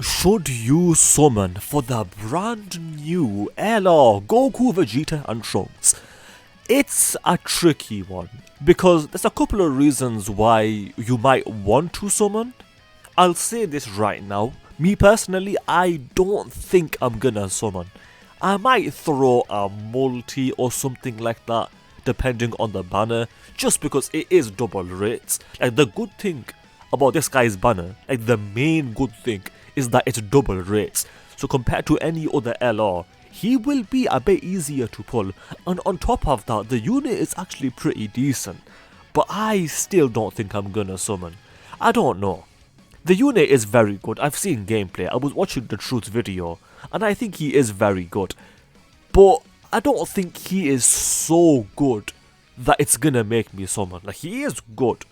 Should you summon for the brand new LR Goku, Vegeta and Trunks? It's a tricky one because there's a couple of reasons why you might want to summon. I'll say this right now, me personally, I don't think I'm gonna summon. I might throw a multi or something like that depending on the banner just because it is double rates. Like the good thing about this guy's banner, like the main good thing is that it's double rates. So compared to any other LR, he will be a bit easier to pull, and on top of that, the unit is actually pretty decent. But I still don't think I'm gonna summon. I don't know. The unit is very good. I've seen gameplay. I was watching the Truth video, and I think he is very good. But I don't think he is so good that it's gonna make me summon. Like, he is good.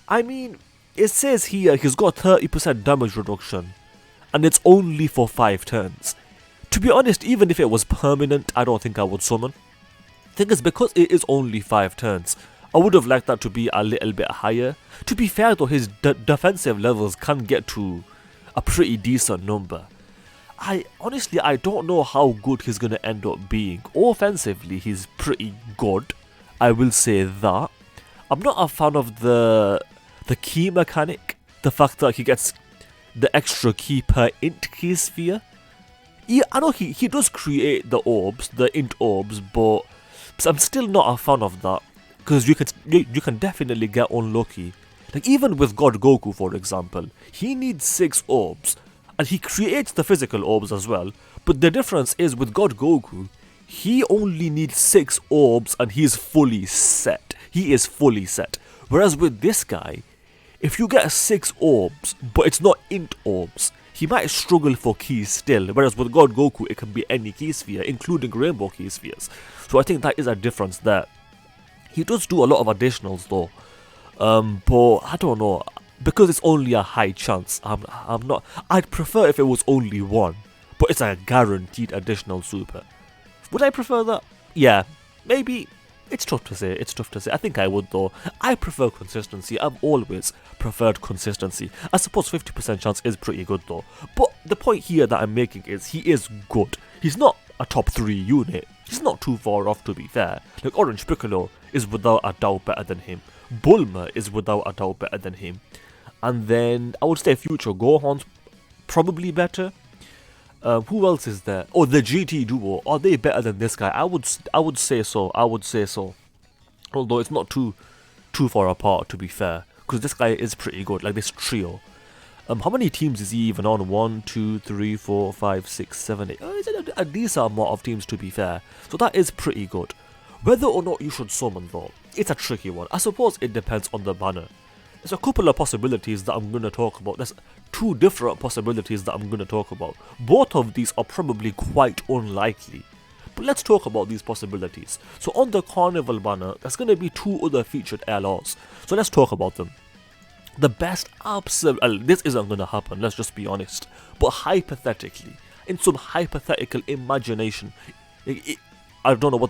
I mean, it says here he's got 30% damage reduction, and it's only for 5 turns. To be honest, even if it was permanent, I don't think I would summon. Thing is, because it is only 5 turns, I would have liked that to be a little bit higher. To be fair though, his defensive levels can get to a pretty decent number. I don't know how good he's going to end up being. Offensively, he's pretty good, I will say that. I'm not a fan of the key mechanic, the fact that he gets the extra key per int key sphere. Yeah, I know he does create the orbs, the int orbs, but I'm still not a fan of that, because you can definitely get unlucky. Like even with God Goku, for example, he needs 6 orbs, and he creates the physical orbs as well. But the difference is with God Goku, he only needs 6 orbs and he's fully set. He is fully set. Whereas with this guy, if you get 6 orbs, but it's not int orbs, he might struggle for keys still, whereas with God Goku, it can be any key sphere, including rainbow key spheres. So I think that is a difference there. He does do a lot of additionals though, but I don't know, because it's only a high chance, I'm not, I'd prefer if it was only 1, but it's a guaranteed additional super. Would I prefer that? Yeah, maybe. It's tough to say, I think I would though. I prefer consistency, I've always preferred consistency. I suppose 50% chance is pretty good though. But the point here that I'm making is he is good. He's not a top 3 unit. He's not too far off, to be fair. Like Orange Piccolo is without a doubt better than him. Bulma is without a doubt better than him. And then I would say Future Gohan's probably better. Who else is there? Oh, the GT duo. Are they better than this guy? I would say so. Although it's not too far apart, to be fair, because this guy is pretty good. Like this trio. How many teams is he even on? 1, 2, 3, 4, 5, 6, 7, 8. It's a decent amount of teams, to be fair. So that is pretty good. Whether or not you should summon though, it's a tricky one. I suppose it depends on the banner. There's a couple of possibilities that I'm going to talk about. There's 2 different possibilities that I'm going to talk about. Both of these are probably quite unlikely. But let's talk about these possibilities. So on the Carnival banner, there's going to be 2 other featured LRs. So let's talk about them. The best this isn't going to happen, let's just be honest. But hypothetically, in some hypothetical imagination, I don't know what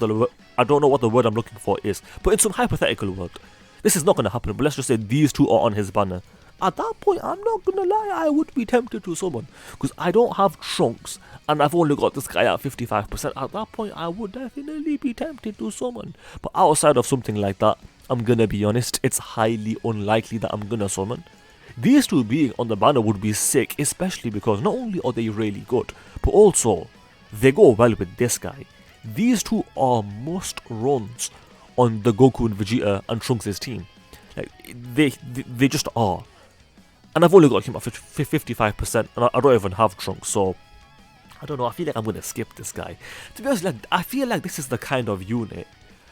the word I'm looking for is, but in some hypothetical world, this is not going to happen, but let's just say these 2 are on his banner. At that point, I'm not going to lie, I would be tempted to summon. Because I don't have Trunks, and I've only got this guy at 55%. At that point, I would definitely be tempted to summon. But outside of something like that, I'm going to be honest, it's highly unlikely that I'm going to summon. These 2 being on the banner would be sick, especially because not only are they really good, but also, they go well with this guy. These 2 are must runs on the Goku and Vegeta and Trunks' team. Like, they just are. And I've only got him at 55%, and I don't even have Trunks, so I don't know, I feel like I'm going to skip this guy. To be honest, like, I feel like this is the kind of unit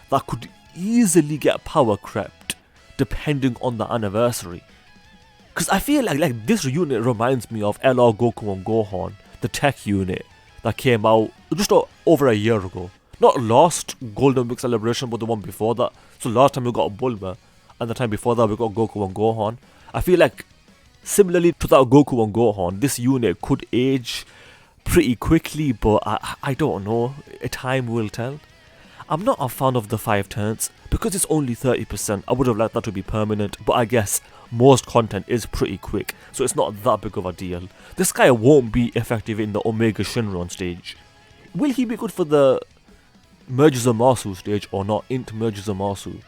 that could easily get power crept depending on the anniversary. Because I feel like this unit reminds me of LR Goku and Gohan, the tech unit that came out just over a year ago. Not last Golden Week celebration, but the one before that. So last time we got Bulma, and the time before that we got Goku and Gohan. I feel like, similarly to that Goku and Gohan, this unit could age pretty quickly, but I don't know. Time will tell. I'm not a fan of the 5 turns, because it's only 30%. I would have liked that to be permanent, but I guess most content is pretty quick, so it's not that big of a deal. This guy won't be effective in the Omega Shinron stage. Will he be good for the Merge Zamasu stage or not? Int Merge Zamasu.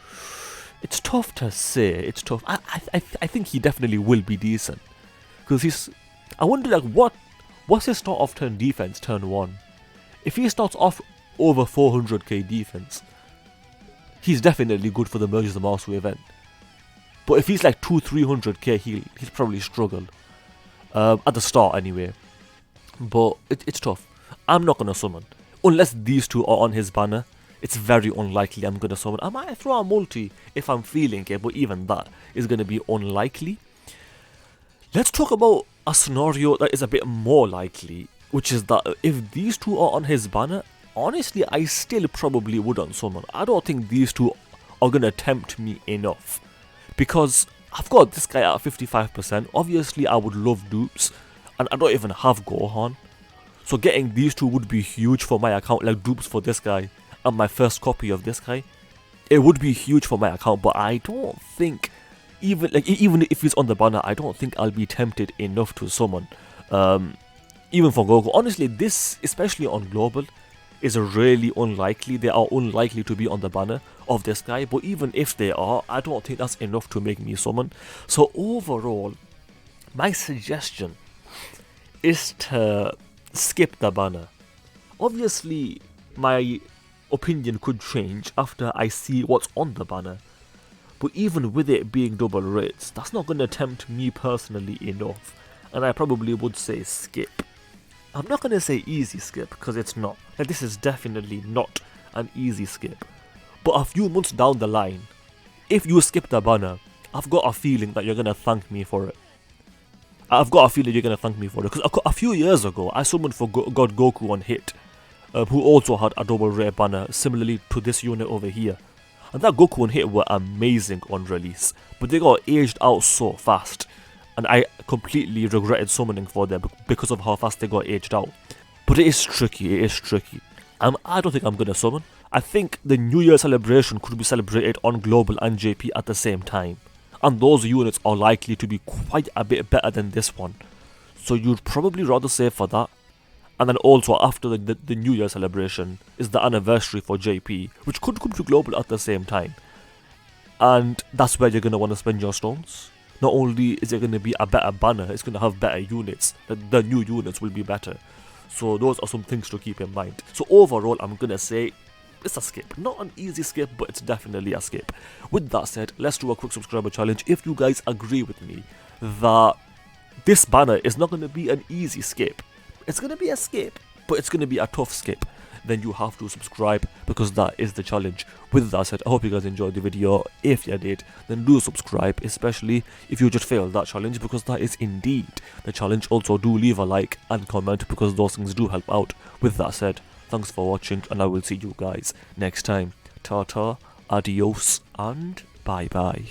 It's tough to say. It's tough. I think he definitely will be decent, because I wonder like what's his start off turn defense turn 1. If he starts off over 400k defense, he's definitely good for the Merge Zamasu event. But if he's like 200-300k, he'll probably struggle at the start anyway. But it's tough. I'm not gonna summon unless these two are on his banner. It's very unlikely I'm gonna summon. I might throw a multi if I'm feeling it, but even that is gonna be unlikely. Let's talk about a scenario that is a bit more likely, which is that if these two are on his banner, honestly, I still probably wouldn't summon. I don't think these two are gonna tempt me enough, because I've got this guy at 55%. Obviously, I would love dupes, and I don't even have Gohan. So getting these two would be huge for my account, like dupes for this guy and my first copy of this guy. It would be huge for my account, but I don't think, even if he's on the banner, I don't think I'll be tempted enough to summon. Even for Goku. Honestly, this, especially on global, is really unlikely. They are unlikely to be on the banner of this guy, but even if they are, I don't think that's enough to make me summon. So overall, my suggestion is to skip the banner. Obviously, my opinion could change after I see what's on the banner, but even with it being double rates, that's not going to tempt me personally enough, and I probably would say skip. I'm not going to say easy skip, because it's not. Like, this is definitely not an easy skip. But a few months down the line, if you skip the banner, I've got a feeling that you're going to thank me for it. I've got a feeling you're going to thank me for it. Because a few years ago, I summoned for God Goku on hit, who also had a double rare banner, similarly to this unit over here. And that Goku on hit were amazing on release, but they got aged out so fast. And I completely regretted summoning for them because of how fast they got aged out. But it is tricky, it is tricky. I don't think I'm going to summon. I think the New Year celebration could be celebrated on Global and JP at the same time. And those units are likely to be quite a bit better than this one. So you'd probably rather save for that. And then also after the New Year celebration is the anniversary for JP, which could come to Global at the same time. And that's where you're going to want to spend your stones. Not only is it going to be a better banner, it's going to have better units. The new units will be better. So those are some things to keep in mind. So overall, I'm going to say it's a skip. Not an easy skip, but it's definitely a skip. With that said, let's do a quick subscriber challenge. If you guys agree with me that this banner is not going to be an easy skip, it's going to be a skip, but it's going to be a tough skip, then you have to subscribe, because that is the challenge. With that said, I hope you guys enjoyed the video. If you did, then do subscribe, especially if you just failed that challenge, because that is indeed the challenge. Also, do leave a like and comment, because those things do help out. With that said, thanks for watching, and I will see you guys next time. Ta-ta, adios, and bye-bye.